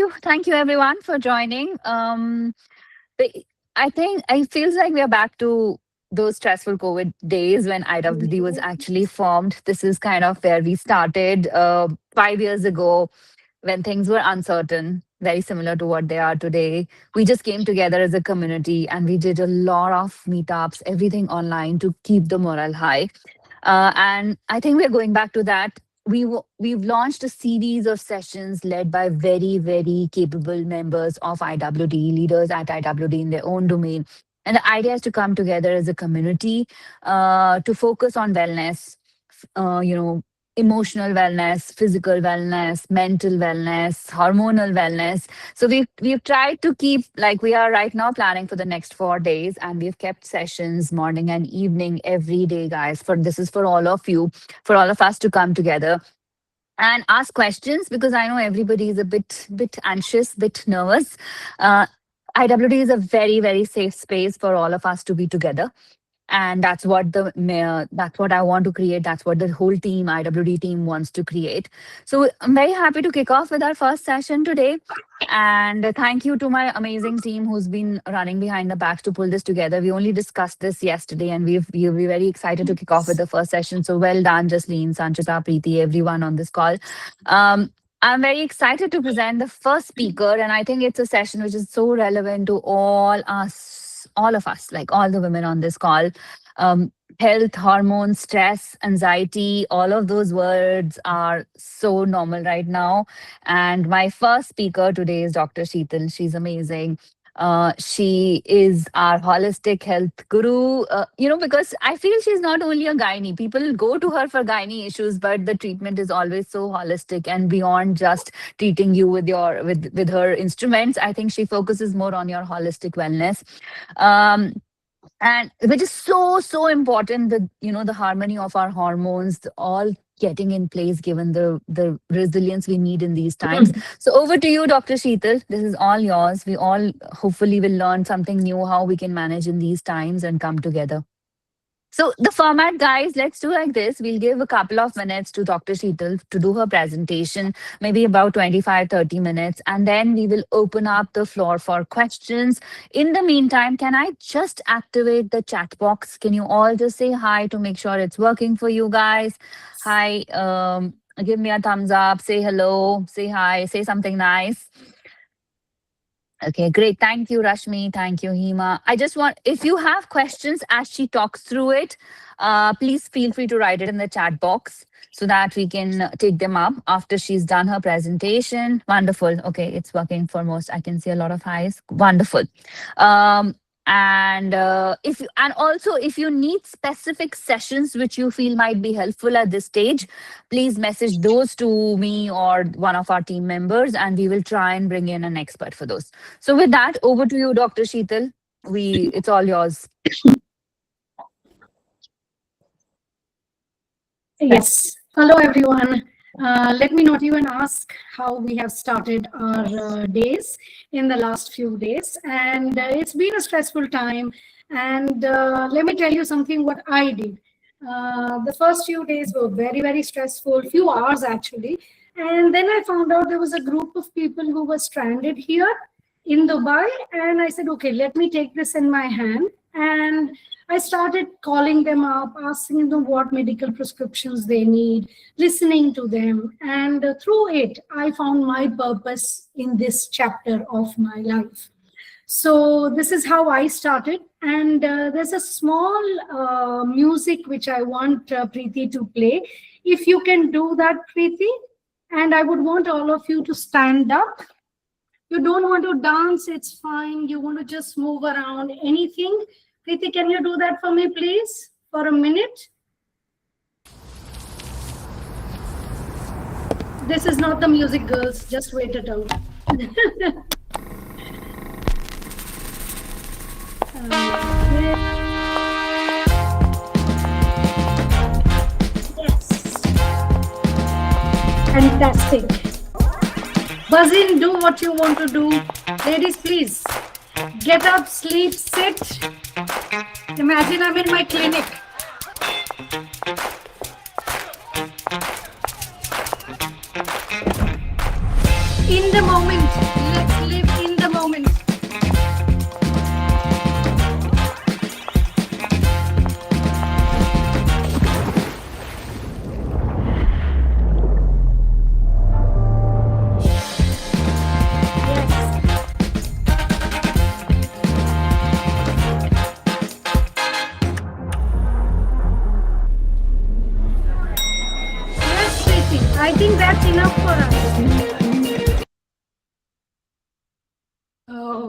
you. Thank you everyone for joining. The- I think it feels like we are back to those stressful COVID days when IWD was actually formed. This is kind of where we started 5 years ago when things were uncertain, very similar to what they are today. We just came together as a community and we did a lot of meetups, everything online to keep the morale high. And I think we're going back to that. We've launched a series of sessions led by very, very capable members of IWD, leaders at IWD in their own domain. And the idea is to come together as a community to focus on wellness, you know, emotional wellness, physical wellness, mental wellness, hormonal wellness. So we've tried to keep, like, we are right now planning for the next 4 days, and we've kept sessions morning and evening every day, guys. For this is for all of you, for all of us to come together and ask questions, because I know everybody is a bit anxious, bit nervous. Uh, IWD is a very, very safe space for all of us to be together, and that's what I want to create. That's what the whole team, IWD team, wants to create. So I'm very happy to kick off with our first session today, and thank you to my amazing team who's been running behind the backs to pull this together. We only discussed this yesterday, and we're very excited to kick off with the first session. So well done, Jasleen, Sanchita, Preeti, everyone on this call. I'm very excited to present the first speaker, and I think it's a session which is so relevant to all of us, like all the women on this call. Um, Health, hormones, stress, anxiety, all of those words are so normal right now. And my first speaker today is Dr. Shital. She's amazing. She is our holistic health guru, because I feel she's not only a gynae. People go to her for gynae issues, but the treatment is always so holistic and beyond just treating you with her instruments. I think she focuses more on your holistic wellness. And which is so important, that the harmony of our hormones all getting in place, given the resilience we need in these times. So over to you, Dr. Sheetal. This is all yours. We all hopefully will learn something new, how we can manage in these times and come together. So the format, guys, let's do like this. We'll give a couple of minutes to Dr. Sheetal to do her presentation, maybe about 25-30 minutes, and then we will open up the floor for questions. In the meantime, can I just activate the chat box? Can you all just say hi to make sure it's working for you guys? Hi, give me a thumbs up, say hello, say hi, say something nice. Okay, great. Thank you, Rashmi. Thank you, Hima. I just want, if you have questions as she talks through it, please feel free to write it in the chat box so that we can take them up after she's done her presentation. Wonderful. Okay, it's working for most. I can see a lot of highs. Wonderful. And also, if you need specific sessions which you feel might be helpful at this stage, please message those to me or one of our team members, and we will try and bring in an expert for those. So with that, over to you, Dr. Sheetal. It's all yours. Yes. Hello, everyone. Let me not even ask how we have started our days in the last few days. And it's been a stressful time. And let me tell you something what I did. The first few days were very, very stressful, few hours actually. And then I found out there was a group of people who were stranded here in Dubai. And I said, okay, let me take this in my hand. And I started calling them up, asking them what medical prescriptions they need, listening to them. And through it, I found my purpose in this chapter of my life. So this is how I started. And there's a small music which I want Preeti to play. If you can do that, Preeti. And I would want all of you to stand up. You don't want to dance, it's fine. You want to just move around, anything. Preeti, can you do that for me, please, for a minute? This is not the music, girls. Just wait it out. Yes. Fantastic. Buzz in, do what you want to do. Ladies, please. Get up, sleep, sit. Imagine I'm in my clinic. In the moment,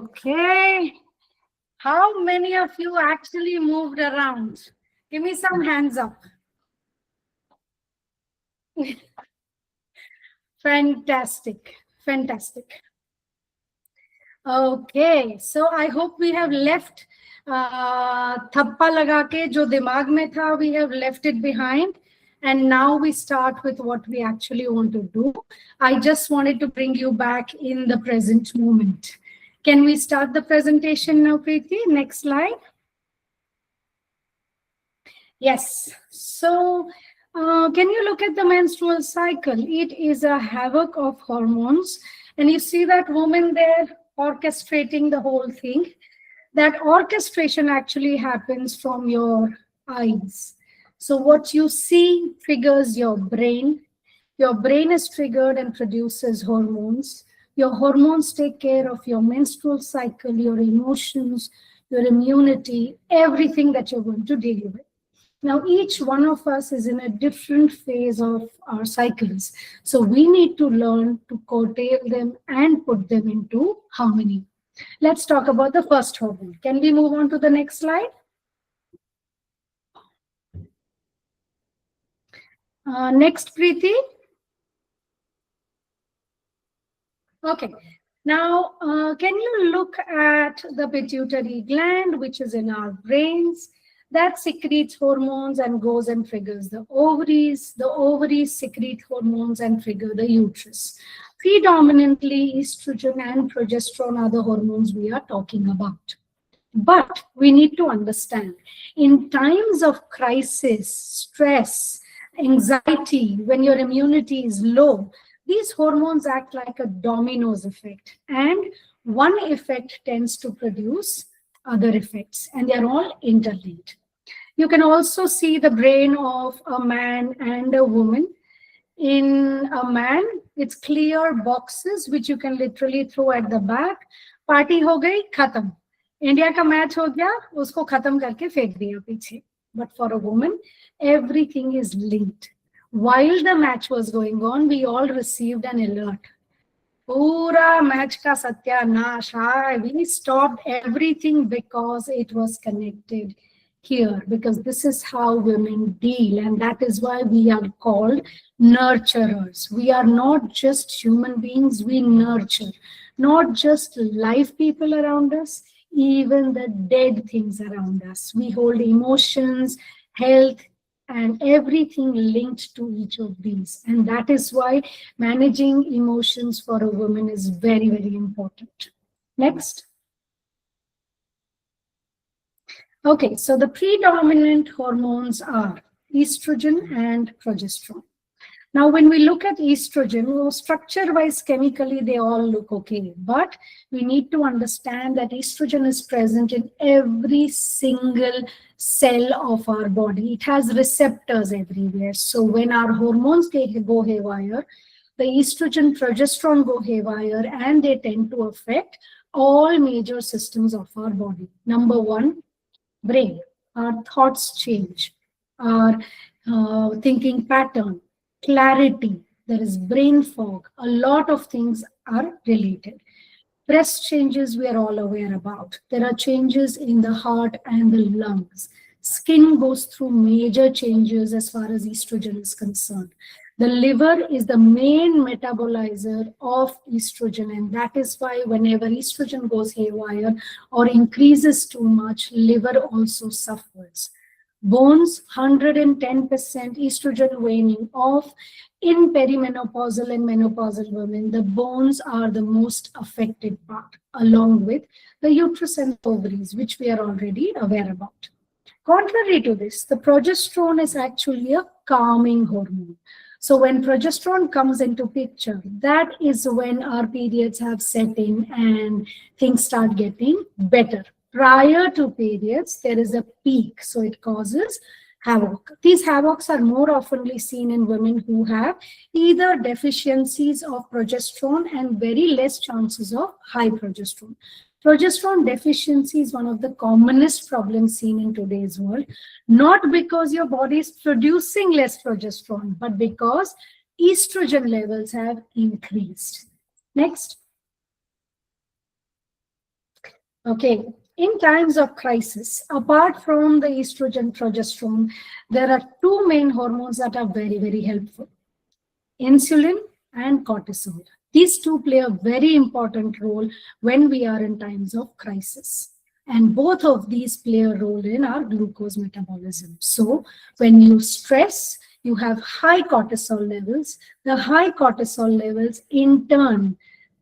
Okay. How many of you actually moved around? Give me some hands up. Fantastic. Fantastic. Okay. So I hope we have left thappa laga ke jo dimag mein tha, we have left it behind. And now we start with what we actually want to do. I just wanted to bring you back in the present moment. Can we start the presentation now, Preeti? Next slide. Yes. So, can you look at the menstrual cycle? It is a havoc of hormones. And you see that woman there orchestrating the whole thing. That orchestration actually happens from your eyes. So, what you see triggers your brain. Your brain is triggered and produces hormones. Your hormones take care of your menstrual cycle, your emotions, your immunity, everything that you're going to deal with. Now, each one of us is in a different phase of our cycles. So we need to learn to curtail them and put them into harmony. Let's talk about the first hormone. Can we move on to the next slide? Next, Preeti. Okay. Now, can you look at the pituitary gland, which is in our brains? That secretes hormones and goes and triggers the ovaries. The ovaries secrete hormones and trigger the uterus. Predominantly, estrogen and progesterone are the hormones we are talking about. But we need to understand, in times of crisis, stress, anxiety, when your immunity is low, these hormones act like a dominoes effect. And one effect tends to produce other effects, and they're all interlinked. You can also see the brain of a man and a woman. In a man, it's clear boxes which you can literally throw at the back. Party ho gayi, khatam. India का match हो गया, उसको खत्म करके फेंक दिया पीछे. But for a woman, everything is linked. While the match was going on, we all received an alert. Pura match ka satyanash. We stopped everything because it was connected here, because this is how women deal, and that is why we are called nurturers. We are not just human beings, we nurture not just live people around us, even the dead things around us. We hold emotions, health, and everything linked to each of these. And that is why managing emotions for a woman is very, very important. Next. Okay, so the predominant hormones are estrogen and progesterone. Now, when we look at estrogen, structure-wise, chemically, they all look okay. But we need to understand that estrogen is present in every single cell of our body. It has receptors everywhere. So when our hormones go haywire, the estrogen, progesterone go haywire, and they tend to affect all major systems of our body. Number one, brain. Our thoughts change. Our thinking pattern, clarity, there is brain fog, a lot of things are related. Breast changes we are all aware about. There are changes in the heart and the lungs. Skin goes through major changes as far as estrogen is concerned. The liver is the main metabolizer of estrogen, and that is why whenever estrogen goes haywire or increases too much, liver also suffers. Bones, 110% estrogen waning off. In perimenopausal and menopausal women, the bones are the most affected part, along with the uterus and ovaries, which we are already aware about. Contrary to this, the progesterone is actually a calming hormone. So when progesterone comes into picture, that is when our periods have set in and things start getting better. Prior to periods, there is a peak, so it causes havoc. These havocs are more oftenly seen in women who have either deficiencies of progesterone and very less chances of high progesterone. Progesterone deficiency is one of the commonest problems seen in today's world, not because your body is producing less progesterone, but because estrogen levels have increased. Next. Okay, in times of crisis, apart from the estrogen, progesterone, there are two main hormones that are very, very helpful: insulin and cortisol. These two play a very important role when we are in times of crisis. And both of these play a role in our glucose metabolism. So when you stress, you have high cortisol levels. The high cortisol levels in turn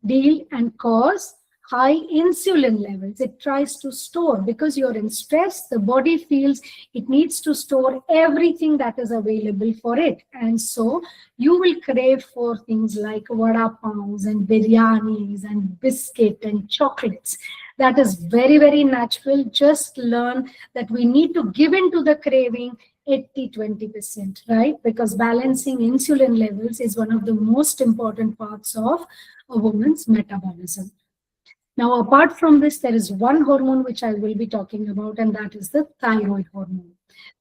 deal and cause high insulin levels. It tries to store, because you're in stress, the body feels it needs to store everything that is available for it. And so you will crave for things like vada pavs and biryanis and biscuit and chocolates. That is very, very natural. Just learn that we need to give in to the craving 80-20%, right? Because balancing insulin levels is one of the most important parts of a woman's metabolism. Now, apart from this, there is one hormone which I will be talking about, and that is the thyroid hormone.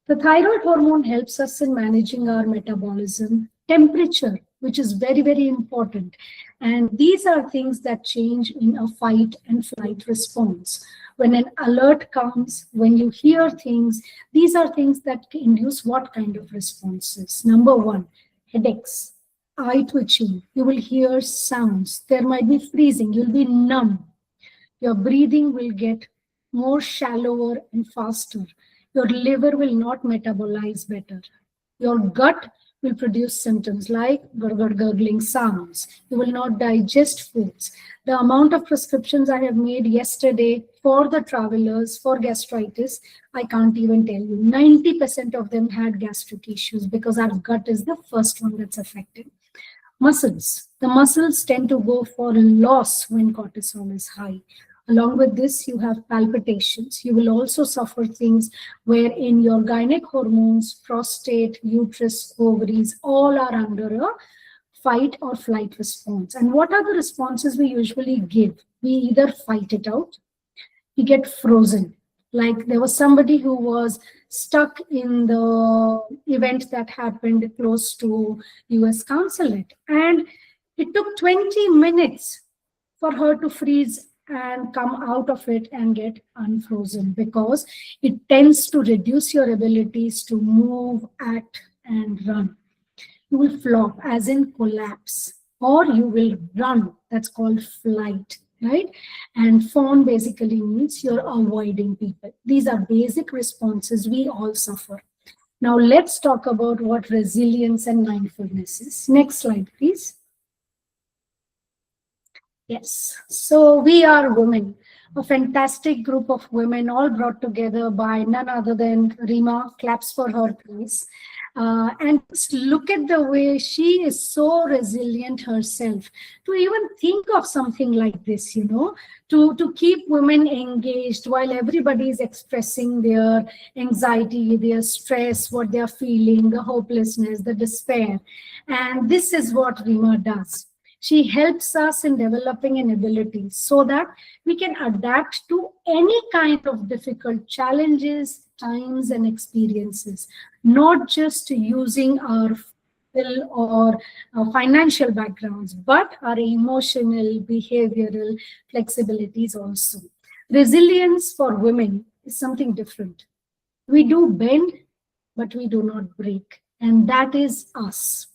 The thyroid hormone helps us in managing our metabolism, temperature, which is very, very important. And these are things that change in a fight and flight response. When an alert comes, when you hear things, these are things that induce what kind of responses? Number one, headaches, eye twitching. You will hear sounds. There might be freezing. You'll be numb. Your breathing will get more shallower and faster. Your liver will not metabolize better. Your gut will produce symptoms like gurgling sounds. You will not digest foods. The amount of prescriptions I have made yesterday for the travelers for gastritis, I can't even tell you. 90% of them had gastric issues because our gut is the first one that's affected. Muscles. The muscles tend to go for loss when cortisol is high. Along with this, you have palpitations. You will also suffer things wherein your gynec hormones, prostate, uterus, ovaries, all are under a fight or flight response. And what are the responses we usually give? We either fight it out, we get frozen. Like there was somebody who was stuck in the event that happened close to US consulate. And it took 20 minutes for her to freeze and come out of it and get unfrozen, because it tends to reduce your abilities to move, act, and run. You will flop, as in collapse, or you will run. That's called flight, right? And fawn basically means you're avoiding people. These are basic responses we all suffer. Now let's talk about what resilience and mindfulness is. Next slide, please. Yes, so we are women, a fantastic group of women, all brought together by none other than Rima. Claps for her, please. And just look at the way she is so resilient herself to even think of something like this, to keep women engaged while everybody is expressing their anxiety, their stress, what they are feeling, the hopelessness, the despair. And this is what Rima does. She helps us in developing an ability so that we can adapt to any kind of difficult challenges, times, and experiences, not just using our physical or financial backgrounds, but our emotional, behavioral flexibilities also. Resilience for women is something different. We do bend, but we do not break, and that is us.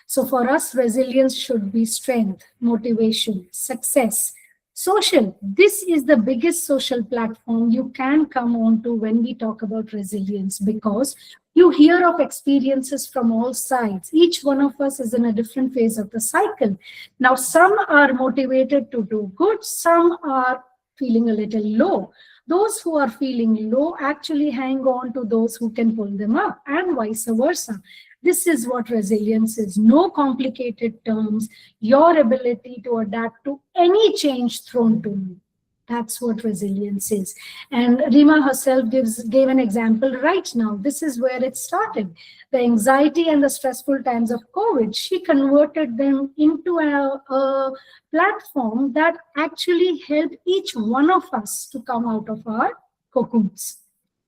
So for us, resilience should be strength, motivation, success, social. This is the biggest social platform you can come on to when we talk about resilience, because you hear of experiences from all sides. Each one of us is in a different phase of the cycle. Now, some are motivated to do good, some are feeling a little low. Those who are feeling low actually hang on to those who can pull them up, and vice versa. This is what resilience is. No complicated terms, your ability to adapt to any change thrown to you. That's what resilience is. And Rima herself gave an example right now. This is where it started. The anxiety and the stressful times of COVID, she converted them into a platform that actually helped each one of us to come out of our cocoons.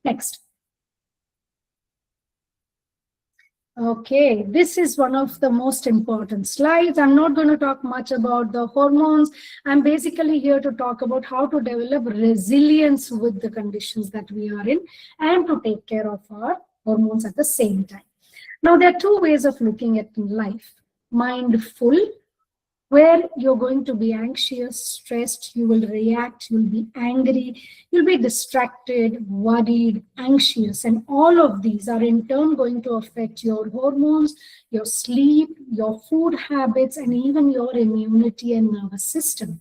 Next. Okay, this is one of the most important slides. I'm not going to talk much about the hormones. I'm basically here to talk about how to develop resilience with the conditions that we are in and to take care of our hormones at the same time. Now, there are two ways of looking at life: mindful, where you're going to be anxious, stressed, you will react, you'll be angry, you'll be distracted, worried, anxious, and all of these are in turn going to affect your hormones, your sleep, your food habits, and even your immunity and nervous system.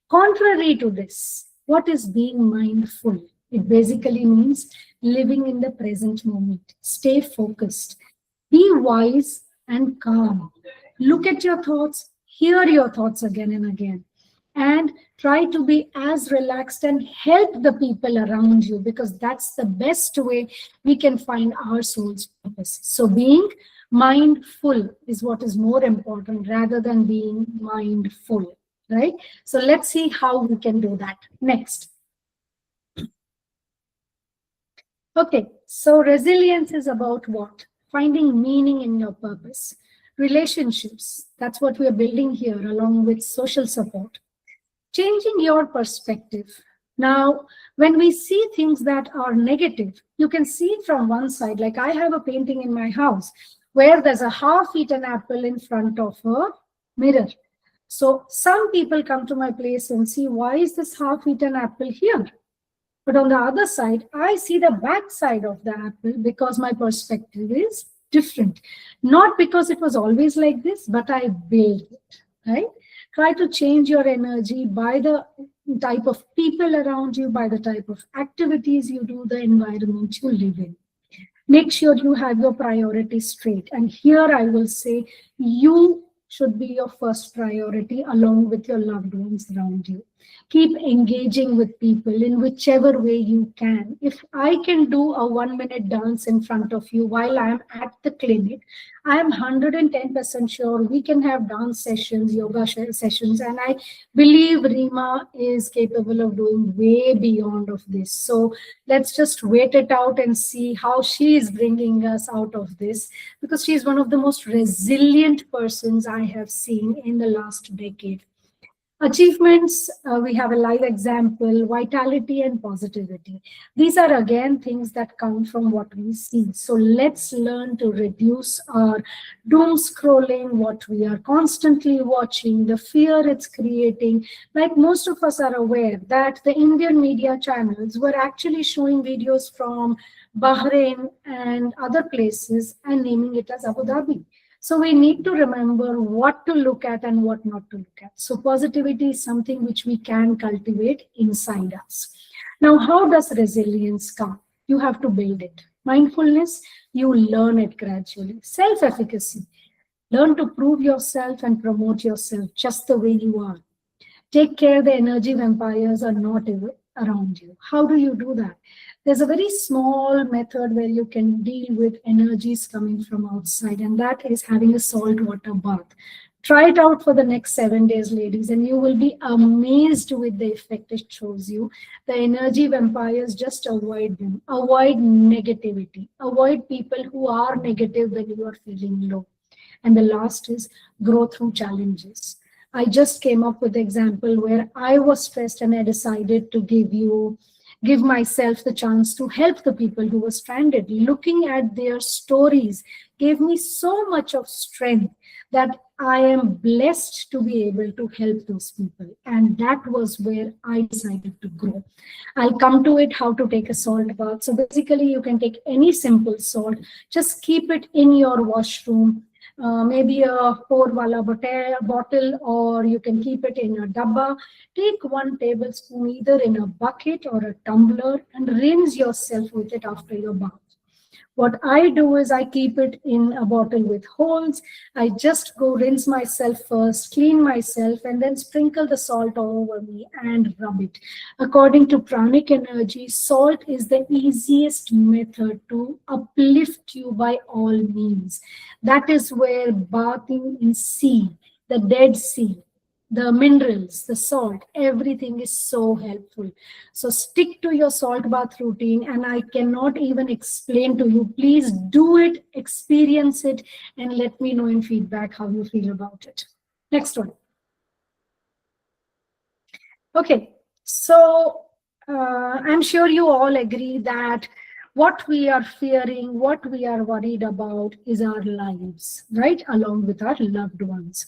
Contrary to this, what is being mindful? It basically means living in the present moment. Stay focused. Be wise and calm. Look at your thoughts, hear your thoughts again and again, and try to be as relaxed and help the people around you, because that's the best way we can find our soul's purpose. So, being mindful is what is more important rather than being mindful, right? So, let's see how we can do that. Next. Okay, so resilience is about what? Finding meaning in your purpose. Relationships, that's what we are building here, along with social support. Changing your perspective. Now, when we see things that are negative, you can see it from one side. Like I have a painting in my house where there's a half-eaten apple in front of a mirror. So some people come to my place and see, why is this half-eaten apple here? But on the other side, I see the back side of the apple because my perspective is different. Not because it was always like this, but I build it, right? Try to change your energy by the type of people around you, by the type of activities you do, the environment you live in. Make sure you have your priorities straight. And here I will say, you should be your first priority along with your loved ones around you. Keep engaging with people in whichever way you can. If I can do a 1 minute dance in front of you while I'm at the clinic, I am 110% sure we can have dance sessions, yoga sessions, and I believe Rima is capable of doing way beyond of this. So let's just wait it out and see how she is bringing us out of this, because she is one of the most resilient persons I have seen in the last decade. Achievements, we have a live example: vitality and positivity. These are again things that come from what we see. So let's learn to reduce our doom scrolling, what we are constantly watching, the fear it's creating. Like most of us are aware that the Indian media channels were actually showing videos from Bahrain and other places and naming it as Abu Dhabi. So we need to remember what to look at and what not to look at. So positivity is something which we can cultivate inside us. Now, how does resilience come? You have to build it. Mindfulness, you learn it gradually. Self-efficacy, learn to prove yourself and promote yourself just the way you are. Take care the energy vampires are not around you. How do you do that? There's a very small method where you can deal with energies coming from outside, and that is having a salt water bath. Try it out for the next 7 days, ladies, and you will be amazed with the effect it shows you. The energy vampires, just avoid them. Avoid negativity. Avoid people who are negative when you are feeling low. And the last is grow through challenges. I just came up with an example where I was stressed and I decided to give myself the chance to help the people who were stranded. Looking at their stories gave me so much of strength that I am blessed to be able to help those people. And that was where I decided to grow. I'll come to it, how to take a salt bath. So basically, you can take any simple salt, just keep it in your washroom. Maybe a pour wala bottle, or you can keep it in a dabba. Take 1 tablespoon either in a bucket or a tumbler and rinse yourself with it after your bath. What I do is I keep it in a bottle with holes. I just go rinse myself first, clean myself, and then sprinkle the salt all over me and rub it. According to pranic energy, salt is the easiest method to uplift you by all means. That is where bathing in sea, the Dead Sea, the minerals, the salt, everything is so helpful. So stick to your salt bath routine, and I cannot even explain to you. Please do it, experience it, and let me know in feedback how you feel about it. Next one. Okay, so I'm sure you all agree that what we are fearing, what we are worried about is our lives, right? Along with our loved ones.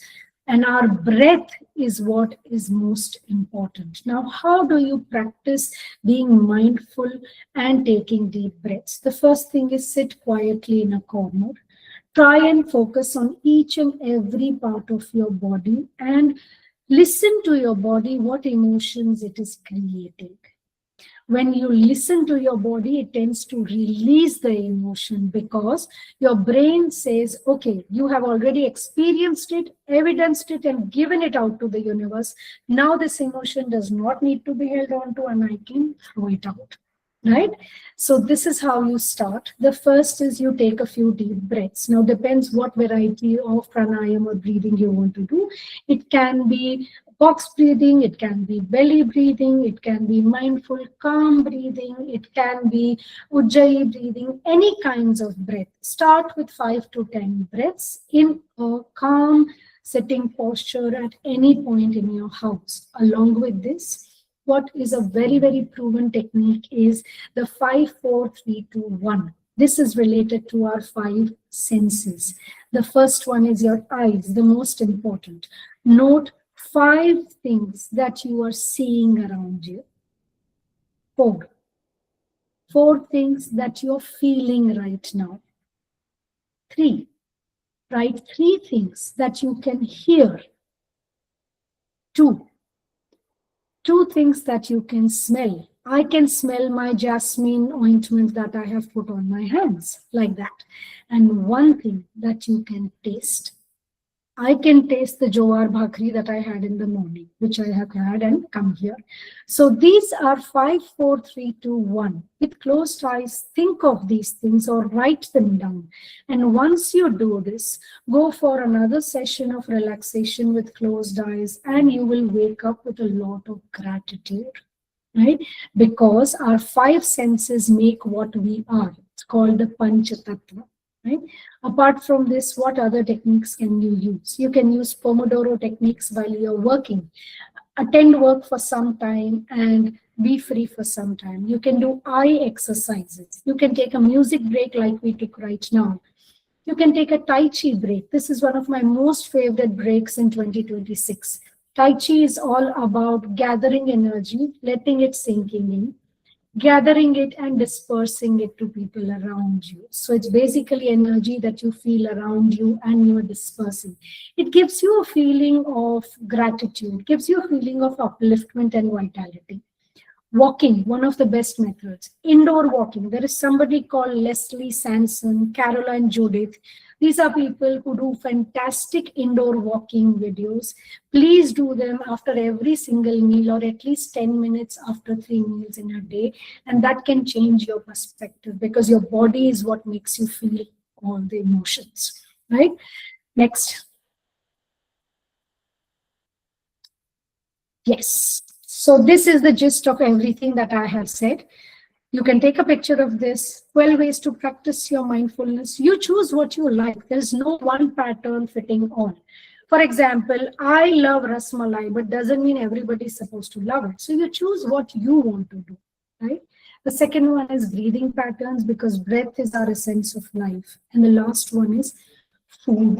And our breath is what is most important. Now, how do you practice being mindful and taking deep breaths? The first thing is sit quietly in a corner. Try and focus on each and every part of your body and listen to your body, what emotions it is creating. When you listen to your body, it tends to release the emotion because your brain says, okay, you have already experienced it, evidenced it, and given it out to the universe. Now this emotion does not need to be held on to, and I can throw it out. Right? So this is how you start. The first is you take a few deep breaths. Now depends what variety of pranayama or breathing you want to do. It can be box breathing, it can be belly breathing, it can be mindful, calm breathing, it can be ujjayi breathing, any kinds of breath. Start with 5 to 10 breaths in a calm sitting posture at any point in your house. Along with this, what is a very, very proven technique is the 5-4-3-2-1. This is related to our 5 senses. The first one is your eyes, the most important. Note 5 things that you are seeing around you. 4 things that you're feeling right now. 3, write 3 things that you can hear. 2 things that you can smell. I can smell my jasmine ointment that I have put on my hands, like that. And 1 thing that you can taste. I can taste the jowar bhakri that I had in the morning, which I have had and come here. So these are 5, 4, 3, 2, 1. With closed eyes, think of these things or write them down. And once you do this, go for another session of relaxation with closed eyes, and you will wake up with a lot of gratitude, right? Because our 5 senses make what we are. It's called the Pancha Tattva. Right? Apart from this, what other techniques can you use? You can use Pomodoro techniques while you're working. Attend work for some time and be free for some time. You can do eye exercises. You can take a music break like we took right now. You can take a Tai Chi break. This is one of my most favorite breaks in 2026. Tai Chi is all about gathering energy, letting it sinking in, gathering it and dispersing it to people around you. So it's basically energy that you feel around you and you're dispersing. It gives you a feeling of gratitude, gives you a feeling of upliftment and vitality. Walking, one of the best methods. Indoor walking. There is somebody called Leslie Sanson, Caroline Judith. These are people who do fantastic indoor walking videos. Please do them after every single meal or at least 10 minutes after 3 meals in a day. And that can change your perspective because your body is what makes you feel all the emotions, right? Next. Yes. So this is the gist of everything that I have said. You can take a picture of this. 12 ways to practice your mindfulness. You choose what you like. There's no one pattern fitting all. For example, I love Ras Malai, but doesn't mean everybody's supposed to love it. So you choose what you want to do, right? The second one is breathing patterns because breath is our essence of life. And the last one is food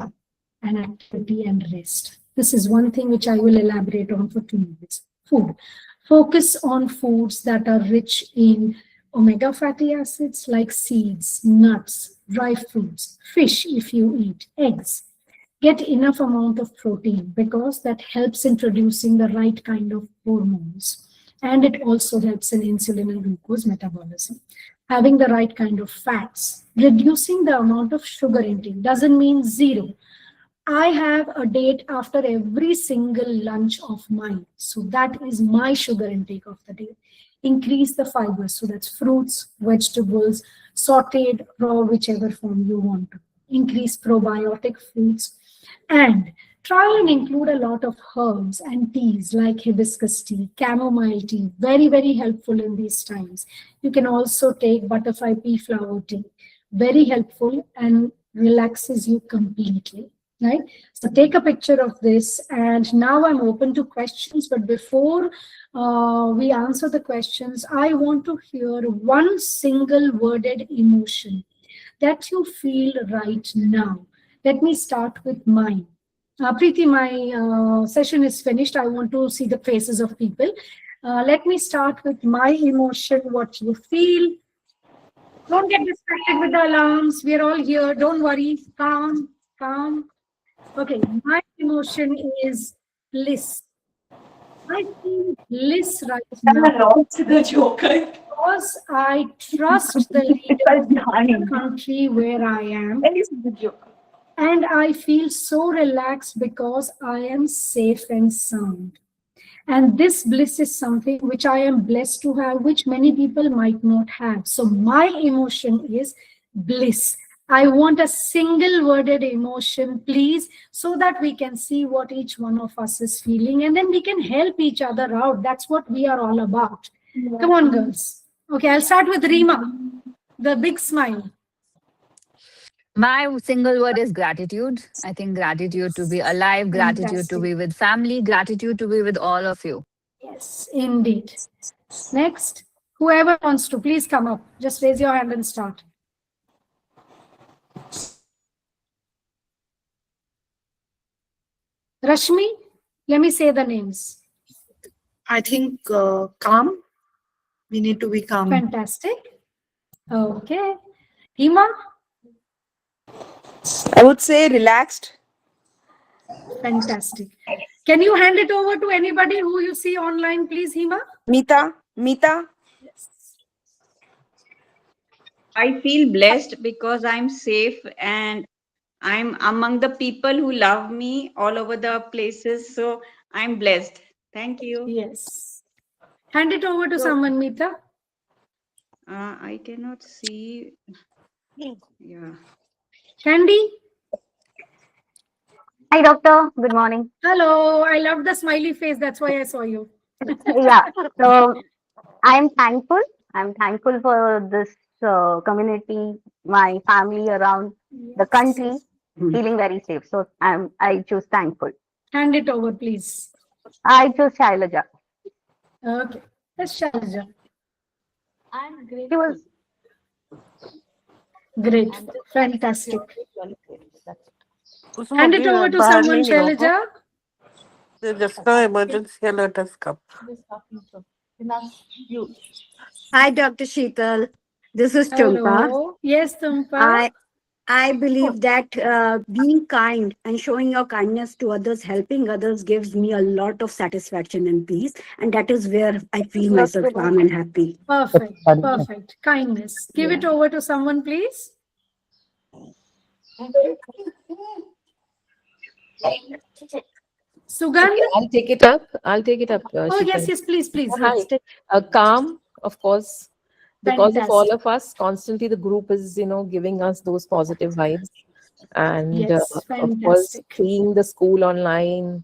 and activity and rest. This is one thing which I will elaborate on for 2 minutes. Food. Focus on foods that are rich in omega fatty acids like seeds, nuts, dry fruits, fish if you eat, eggs. Get enough amount of protein because that helps in producing the right kind of hormones. And it also helps in insulin and glucose metabolism. Having the right kind of fats. Reducing the amount of sugar intake doesn't mean zero. I have a date after every single lunch of mine. So that is my sugar intake of the day. Increase the fibers. So that's fruits, vegetables, sauteed, raw, whichever form you want to. Increase probiotic foods. And Try and include a lot of herbs and teas like hibiscus tea, chamomile tea, very, very helpful in these times. You can also take butterfly pea flower tea, very helpful and relaxes you completely. Right? So take a picture of this, and now I'm open to questions. But before we answer the questions, I want to hear one single worded emotion that you feel right now. Let me start with mine. Preeti, my session is finished. I want to see the faces of people. Let me start with my emotion, what you feel. Don't get distracted with the alarms. We are all here. Don't worry. Calm, calm. Okay, my emotion is bliss. I feel bliss right now because I trust the leader of the country where I am. And I feel so relaxed because I am safe and sound. And this bliss is something which I am blessed to have, which many people might not have. So my emotion is bliss. I want a single worded emotion, please, so that we can see what each one of us is feeling and then we can help each other out. That's what we are all about. Come on, girls. Okay, I'll start with Rima, the big smile. My single word is gratitude. I think gratitude to be alive, gratitude to Fantastic. be with family, gratitude to be with all of you. Yes, indeed. Next, whoever wants to, please come up. Just raise your hand and start. Rashmi, let me say the names. I think calm. We need to be calm. Fantastic. Okay. Hima, I would say relaxed. fantastic. Can you hand it over to anybody who you see online, please, Hima? Mita. I feel blessed because I'm safe and I'm among the people who love me all over the places. So I'm blessed. Thank you. Yes. Hand it over to So, someone, Mita. I cannot see. Yeah. Candy. Hi, doctor. Good morning. Hello. I love the smiley face. That's why I saw you. Yeah. So I'm thankful. I'm thankful for this community, my family around the Yes. country, feeling very safe. So I choose thankful. Hand it over, please. I choose Shailaja. Okay. That's Shalaja. I'm grateful. She was Great. Fantastic. उसमें Hand अभी it over to बाहर someone, नहीं निकलो हो Shailaja. just now emergency alert has come. Hi, Dr. Shital. This is Tumpa. Hello. Yes, Tumpa. I believe that being kind and showing your kindness to others, helping others, gives me a lot of satisfaction and peace, and that is where I feel myself calm and happy. Perfect. Perfect. Kindness. Give it over to someone, please. Sugandh? Okay, I'll take it up. Oh, yes, Shital. yes, please, please. Hi. Yes. Calm, of course, because of all Fantastic. of us. Constantly, the group is, giving us those positive vibes. And Yes, of course, fantastic. seeing the school online,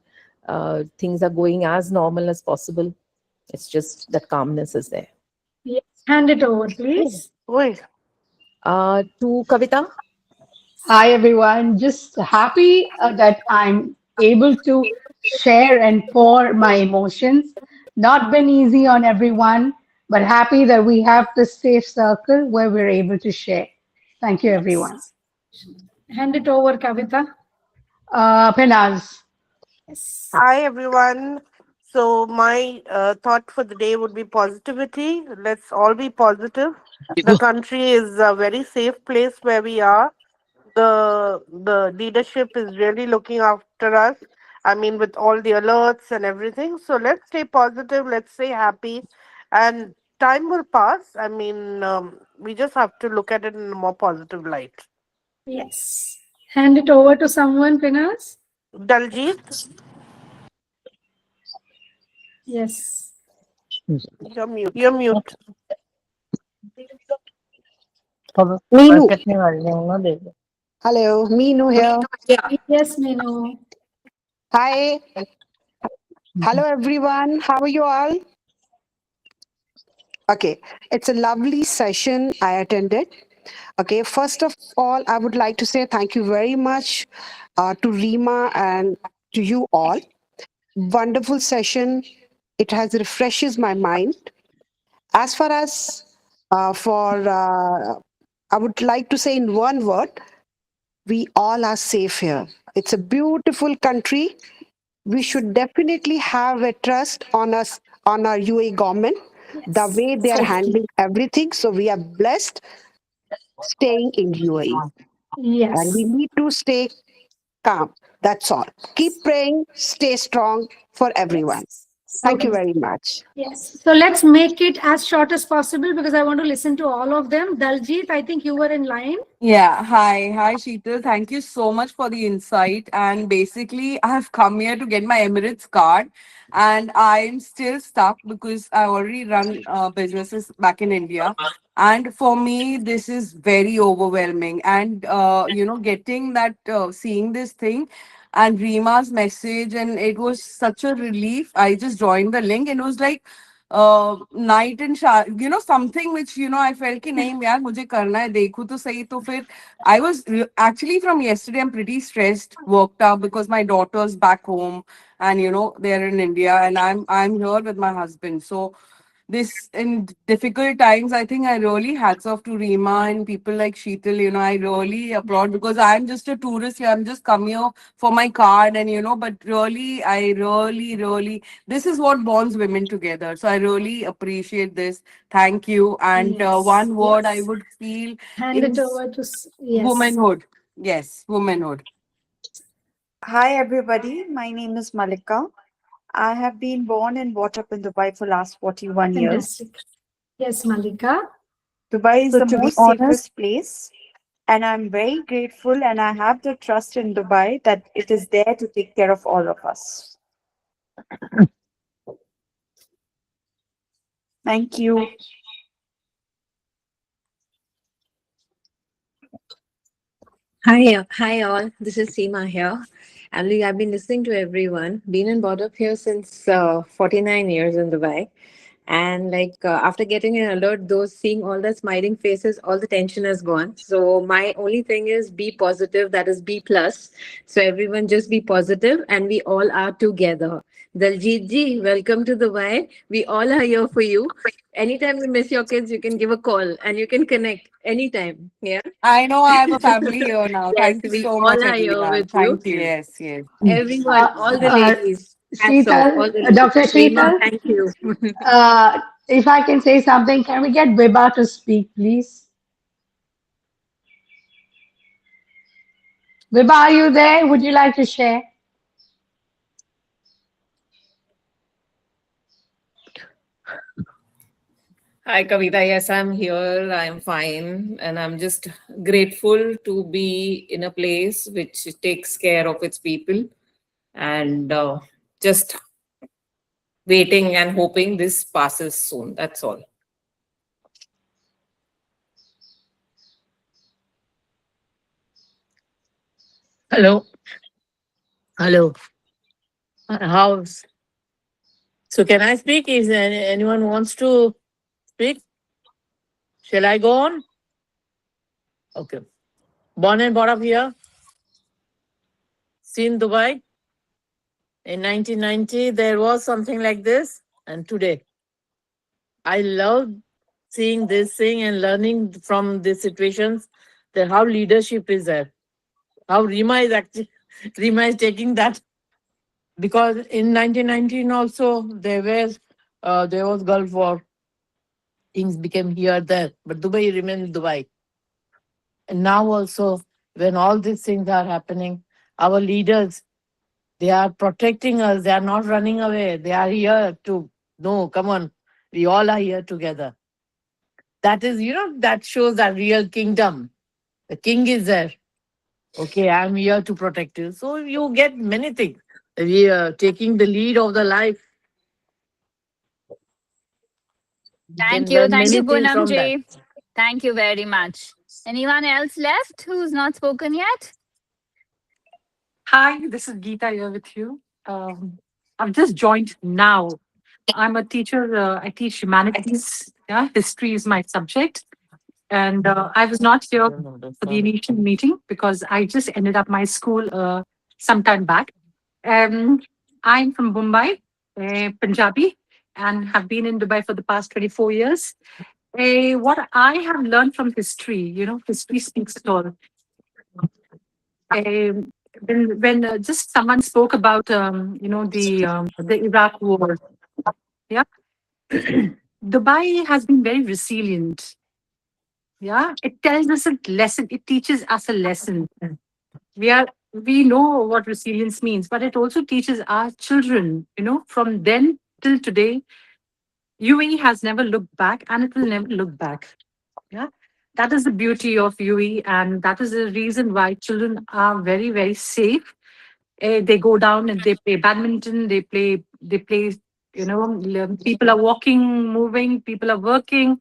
things are going as normal as possible. It's just that calmness is there. Yes. Hand it over, please. Wait. To Kavita. Hi, everyone. Just happy that I'm able to share and pour my emotions. Not been easy on everyone, but happy that we have this safe circle where we're able to share. Thank you, everyone. Yes. Hand it over, Kavita. Penaz. Yes. Hi everyone. So my thought for the day would be positivity. Let's all be positive. The country is a very safe place where we are. The leadership is really looking after us. I mean, with all the alerts and everything. So let's stay positive. Let's stay happy, and time will pass. I mean, we just have to look at it in a more positive light. Yes. Hand it over to someone, Pinas. Daljit, Yes. you're mute. You're mute. Hello, Meenu here. Yes, Minu. Hi, hello everyone. How are you all? Okay, it's a lovely session I attended. Okay, first of all, I would like to say thank you very much to Rima and to you all. Wonderful session. It has refreshes my mind. As far as I would like to say in one word, we all are safe here. It's a beautiful country. We should definitely have a trust on us, on our UAE government, the Yes, way they are safety. handling everything. So we are blessed staying in UAE, and we Yes, need to stay calm. That's all. Keep praying, stay strong for everyone. yes. Thank you Okay. very much. Yes. So let's make it as short as possible because I want to listen to all of them. Daljit, I think you were in line. Yeah, hi, Sheetal. Thank you so much for the insight. And basically, I have come here to get my Emirates card, and I'm still stuck because I already run businesses back in India. And for me, this is very overwhelming. And getting that, seeing this thing, and Rima's message, and it was such a relief. I just joined the link, and it was like night and something which I felt कि नहीं यार मुझे करना है देखूं तो सही तो फिर I was actually from yesterday I'm pretty stressed, worked up because my daughter's back home and they're in India and I'm here with my husband. So this in difficult times, I think I really hats off to Rima and people like Sheetal. I really applaud because I'm just a tourist here. I'm just come here for my card and but really, I really, this is what bonds women together. So I really appreciate this. Thank you. And Yes, one word I yes. would feel Hand it is over to, yes. womanhood. Yes, womanhood. Hi everybody, my name is Malika. I have been born and brought up in Dubai for last 41 years. Fantastic. Yes, Malika. Dubai is So the to be most honest, safest place and I'm very grateful and I have the trust in Dubai that it is there to take care of all of us. Thank you. Hi all. This is Seema here. I've been listening to everyone. Been and brought up here since 49 years in Dubai. And after getting an alert, those seeing all the smiling faces, all the tension is gone. So my only thing is be positive. That is B plus. So everyone just be positive, and we all are together. Daljit ji, welcome to Dubai. We all are here for you. Anytime you miss your kids, you can give a call and you can connect anytime. Yeah. I know I have a family here now. Yes, Thank you we so much, all are here everyone. with you. Thank you. Yes, yes. Everyone, all the ladies. Hats off, all Sheetal, the ladies. Dr. Rima, Sheetal, thank you. if I can say something, can we get Biba to speak, please? Biba, are you there? Would you like to share? Hi, Kavita. Yes, I'm here. I'm fine. And I'm just grateful to be in a place which takes care of its people and just waiting and hoping this passes soon. That's all. Hello. Hello. How's so? Can I speak? Is there anyone wants to speak? Shall I go on? Okay. Born and brought up here. Seen Dubai. In 1990, there was something like this. And today, I love seeing this thing and learning from these situations that how leadership is there. How Rima is actually, Rima is taking that because in 1919 also there was Gulf War. Things became here there, but Dubai remains Dubai. And now also, when all these things are happening, our leaders, they are protecting us. They are not running away. They are here to no, come on, we all are here together. That is, that shows that real kingdom. The king is there. Okay, I'm here to protect you. So you get many things. We are taking the lead of the life. You Thank can you. learn Thank many you, things Poonam from that. ji. Thank you very much. Anyone else left who's not spoken yet? Hi, this is Geeta here with you. I've just joined now. I'm a teacher. I teach humanities. Yeah, history is my subject. And I was not here for the initial meeting because I just ended up my school some time back. Um, I'm from Mumbai, Punjabi, and have been in Dubai for the past 24 years. What I have learned from history, history speaks it all. Um, when just someone spoke about, the Iraq War, yeah, Dubai has been very resilient. Yeah, it tells us a lesson. It teaches us a lesson. We know what resilience means, but it also teaches our children. From then till today, UAE has never looked back, and it will never look back. Yeah, that is the beauty of UAE, and that is the reason why children are very, very safe. They go down and they play badminton. They play. People are walking, moving. People are working.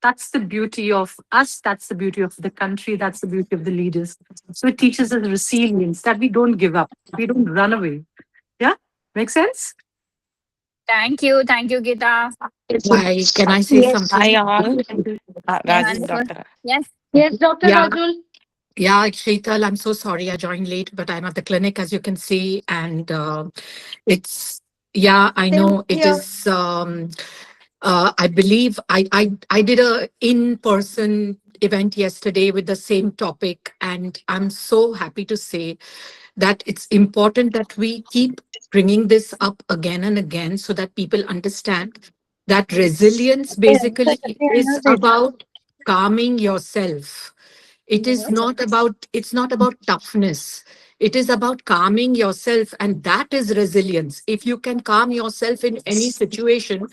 That's the beauty of us. That's the beauty of the country. That's the beauty of the leaders. So it teaches us resilience that we don't give up. We don't run away. Yeah, make sense? Thank you, Gita. Hi, can I say Yes. something? Hi all. Yes, Rajul, doctor. yes. Yes, Dr. Yeah, Rajul. yeah, Sheetal, I'm so sorry I joined late, but I'm at the clinic, as you can see, and it's yeah, I Same know it here. is. I believe I did a in-person event yesterday with the same topic, and I'm so happy to say that it's important that we keep bringing this up again and again so that people understand that resilience basically is about calming yourself. It's not about toughness. It is about calming yourself, and that is resilience. If you can calm yourself in any situation,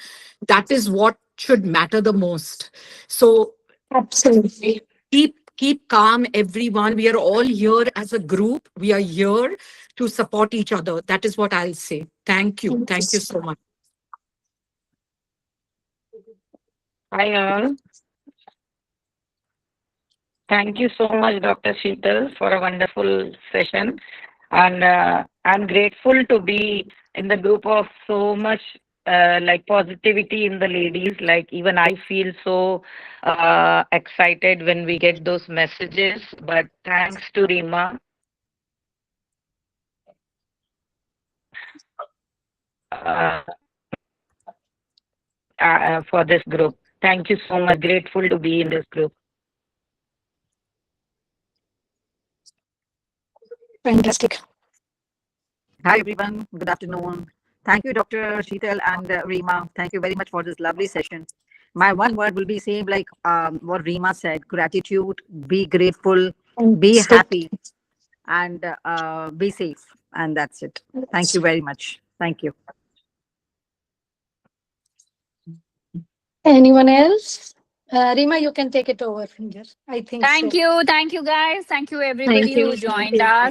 that is what should matter the most. So Absolutely. keep calm, everyone. We are all here as a group. We are here to support each other. That is what I'll say. Thank you so much. Hi all. Thank you so much, Dr. Sheetal, for a wonderful session. And I'm grateful to be in the group of so much like positivity in the ladies. Like even I feel so excited when we get those messages. But thanks to Rima uh, for this group. Thank you so much. Grateful to be in this group. Fantastic. Hi everyone, good afternoon. Thank you, Dr. Sheetal and Reema. Thank you very much for this lovely session. My one word will be same like what Reema said: gratitude, be grateful, be happy, and be safe. And that's it. Thank you very much. Thank you. Anyone else? Rima, you can take it over from here. I think so. Thank you, guys. Thank you, Thank everybody you. who Thank joined you. us.